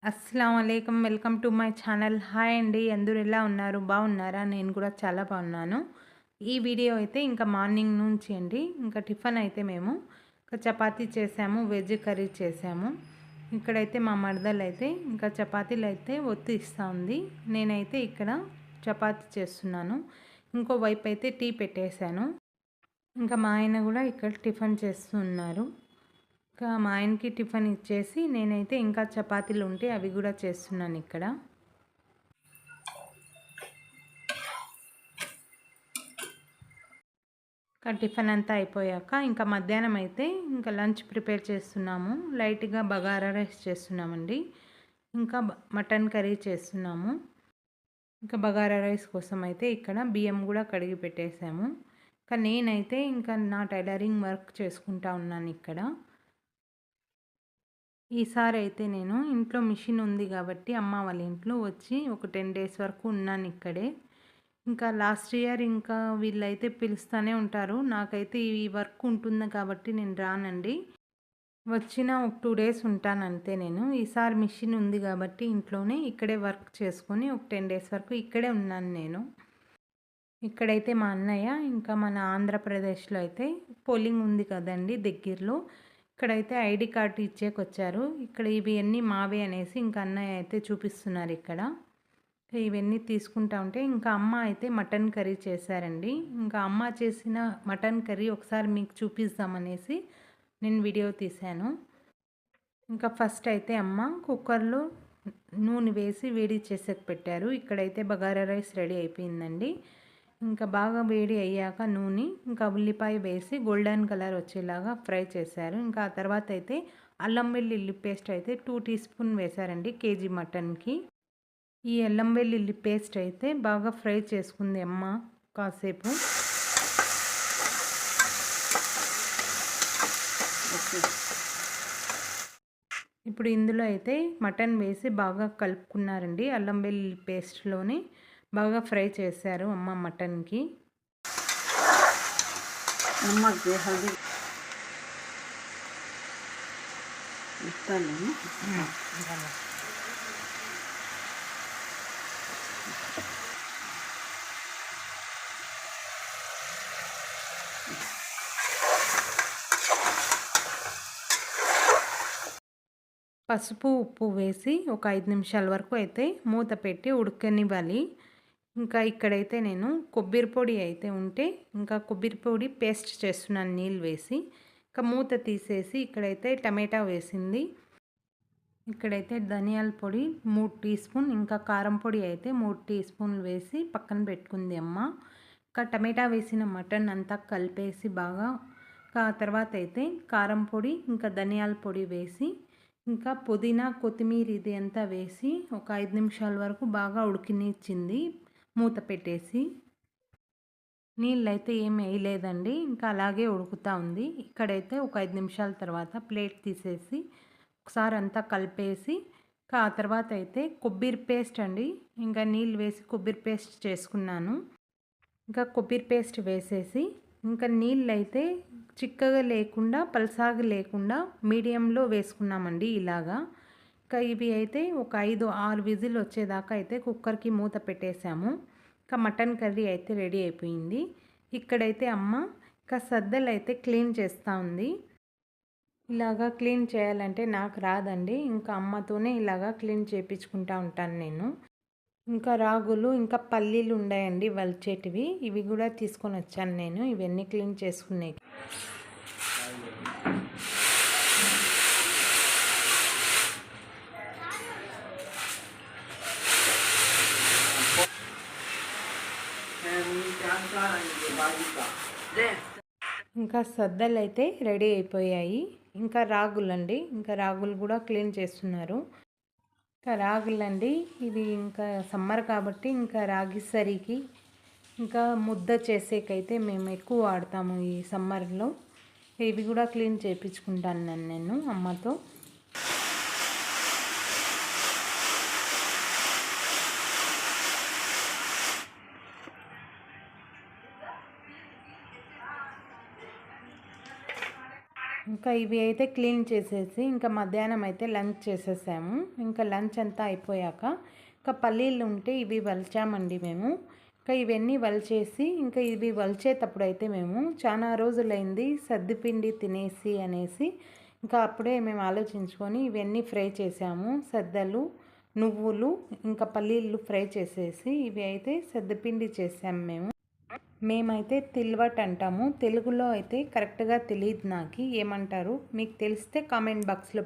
అస్సలాముఅలైకుం. Welcome to my channel. Hi అండి. అందరూ ఎలా ఉన్నారు? బాగున్నారా? నేను కూడా చాలా బాగున్నాను. ఈ వీడియో అయితే ఇంకా మార్నింగ్ నుంచి అండి. ఇంకా టిఫిన్ అయితే మేము చపాతీ చేసాము, వెజ్ కర్రీ చేసాము. ఇక్కడైతే మా మరదలు ఇంకా చపాతీలు అయితే ఒత్తిస్తూ ఉంది. నేనైతే ఇక్కడ చపాతీ చేస్తున్నాను. ఇంకో వైపు అయితే టీ పెట్టేశాను. ఇంకా మా ఆయన కూడా ఇక్కడ టిఫిన్ చేస్తున్నారు. ఇంకా మా ఆయనకి టిఫిన్ ఇచ్చేసి నేనైతే ఇంకా చపాతీలు ఉంటే అవి కూడా చేస్తున్నాను ఇక్కడ. ఇంకా టిఫిన్ అంతా అయిపోయాక ఇంకా మధ్యాహ్నం అయితే ఇంకా లంచ్ ప్రిపేర్ చేస్తున్నాము. లైట్గా బగారా రైస్ చేస్తున్నామండి. ఇంకా మటన్ కర్రీ చేస్తున్నాము. ఇంకా బగారా రైస్ కోసం అయితే ఇక్కడ బియ్యం కూడా కడిగి పెట్టేసాము. ఇంకా నేనైతే ఇంకా నా టైలరింగ్ వర్క్ చేసుకుంటా ఉన్నాను ఇక్కడ. ఈసారి అయితే నేను ఇంట్లో మిషన్ ఉంది కాబట్టి అమ్మ వాళ్ళ ఇంట్లో వచ్చి ఒక 10 డేస్ వరకు ఉన్నాను ఇక్కడే. ఇంకా లాస్ట్ ఇయర్ ఇంకా వీళ్ళైతే పిలుస్తూనే ఉంటారు. నాకైతే ఈ వర్క్ ఉంటుంది కాబట్టి నేను రానండి. వచ్చిన ఒక 2 డేస్ ఉంటాను అంతే నేను. ఈసారి మిషన్ ఉంది కాబట్టి ఇంట్లోనే ఇక్కడే వర్క్ చేసుకొని ఒక 10 డేస్ వరకు ఇక్కడే ఉన్నాను నేను. ఇక్కడైతే మా అన్నయ్య ఇంకా మన ఆంధ్రప్రదేశ్లో అయితే పోలింగ్ ఉంది కదండి దగ్గరలో. ఇక్కడైతే ఐడి కార్డు ఇచ్చేకొచ్చారు. ఇక్కడ ఇవన్నీ మావే అనేసి ఇంకా అన్నయ్య అయితే చూపిస్తున్నారు ఇక్కడ. ఇవన్నీ తీసుకుంటా ఉంటే ఇంకా అమ్మ అయితే మటన్ కర్రీ చేశారండి. ఇంకా అమ్మ చేసిన మటన్ కర్రీ ఒకసారి మీకు చూపిద్దామనేసి నేను వీడియో తీశాను. ఇంకా ఫస్ట్ అయితే అమ్మ కుక్కర్లో నూనె వేసి వేడి చేసేకి పెట్టారు. ఇక్కడైతే బగారా రైస్ రెడీ అయిపోయిందండి. ఇంకా బాగా వేడి అయ్యాక నూనె ఇంకా ఉల్లిపాయ వేసి గోల్డెన్ కలర్ వచ్చేలాగా ఫ్రై చేశారు. ఇంకా ఆ తర్వాత అయితే అల్లం వెల్లుల్లి పేస్ట్ అయితే 2 టీ స్పూన్ వేశారండి కేజీ మటన్కి. ఈ అల్లం వెల్లుల్లి పేస్ట్ అయితే బాగా ఫ్రై చేసుకుంది అమ్మ కాసేపు. ఇప్పుడు ఇందులో అయితే మటన్ వేసి బాగా కలుపుకున్నారండి. అల్లం వెల్లుల్లి పేస్ట్లోనే బాగా ఫ్రై చేశారు అమ్మ మటన్కి. పసుపు ఉప్పు వేసి ఒక 5 నిమిషాల వరకు అయితే మూత పెట్టి ఉడకనివ్వాలి. ఇంకా ఇక్కడైతే నేను కొబ్బరి పొడి అయితే ఉంటే ఇంకా కొబ్బరి పొడి పేస్ట్ చేస్తున్నాను నీళ్ళు వేసి. ఇంకా మూత తీసేసి ఇక్కడైతే టమాటా వేసింది. ఇక్కడైతే ధనియాల పొడి 3 టీ స్పూన్ ఇంకా కారం పొడి అయితే 3 టీ స్పూన్లు వేసి పక్కన పెట్టుకుంది అమ్మ. ఇంకా టమాటా వేసిన మటన్ అంతా కలిపేసి బాగా ఆ తర్వాత అయితే కారం పొడి ఇంకా ధనియాల పొడి వేసి ఇంకా పుదీనా కొత్తిమీర ఇది అంతా వేసి ఒక 5 నిమిషాల వరకు బాగా ఉడికినిచ్చింది మూత పెట్టేసి. నీళ్ళైతే ఏం వేయలేదండి. ఇంకా అలాగే ఉడుకుతూ ఉంది. ఇక్కడైతే ఒక 5 నిమిషాల తర్వాత ప్లేట్ తీసేసి ఒకసారి అంతా కలిపేసి ఆ తర్వాత అయితే కొబ్బరి పేస్ట్ అండి. ఇంకా నీళ్ళు వేసి కొబ్బరి పేస్ట్ చేసుకున్నాను. ఇంకా కొబ్బరి పేస్ట్ వేసేసి ఇంకా నీళ్ళైతే చిక్కగా లేకుండా పల్సాగా లేకుండా మీడియంలో వేసుకున్నామండి ఇలాగా. ఇంకా ఇవి అయితే ఒక 5-6 విజిల్ వచ్చేదాకా అయితే కుక్కర్కి మూత పెట్టేశాము. ఇంకా మటన్ కర్రీ అయితే రెడీ అయిపోయింది. ఇక్కడైతే అమ్మ ఇంకా సద్దలు అయితే క్లీన్ చేస్తూ ఉంది. ఇలాగా క్లీన్ చేయాలంటే నాకు రాదండి. ఇంకా అమ్మతోనే ఇలాగా క్లీన్ చేయించుకుంటూ ఉంటాను నేను. ఇంకా రాగులు ఇంకా పల్లీలు ఉన్నాయండి వలిచేటివి. ఇవి కూడా తీసుకొని వచ్చాను నేను ఇవన్నీ క్లీన్ చేసుకునే. ఇంకా సద్దలు అయితే రెడీ అయిపోయాయి. ఇంకా రాగులండి. ఇంకా రాగులు కూడా క్లీన్ చేస్తున్నారు. ఇంకా రాగులండి ఇది ఇంకా సమ్మర్ కాబట్టి ఇంకా రాగి సరికి ఇంకా ముద్ద చేసేకైతే మేము ఎక్కువ వాడతాము ఈ సమ్మర్లో. ఇవి కూడా క్లీన్ చేయించుకుంటాను నేను అమ్మతో. ఇంకా ఇవి అయితే క్లీన్ చేసేసి ఇంకా మధ్యాహ్నం అయితే లంచ్ చేసేసాము. ఇంకా లంచ్ అంతా అయిపోయాక ఇంకా పల్లీలు ఉంటే ఇవి వలిచామండి మేము. ఇంకా ఇవన్నీ వలిచేసి ఇంకా ఇవి వలిచేటప్పుడు అయితే మేము చాలా రోజులైంది సద్దిపిండి తినేసి అనేసి ఇంకా అప్పుడే మేము ఆలోచించుకొని ఇవన్నీ ఫ్రై చేసాము. సద్దలు, నువ్వులు ఇంకా పల్లీలు ఫ్రై చేసేసి ఇవి అయితే సద్దిపిండి చేసాము మేము. మేమైతే తిల్వట్ అంటాము. తెలుగులో అయితే కరెక్ట్గా తెలియదు నాకు ఏమంటారు. మీకు తెలిస్తే కామెంట్ బాక్స్లో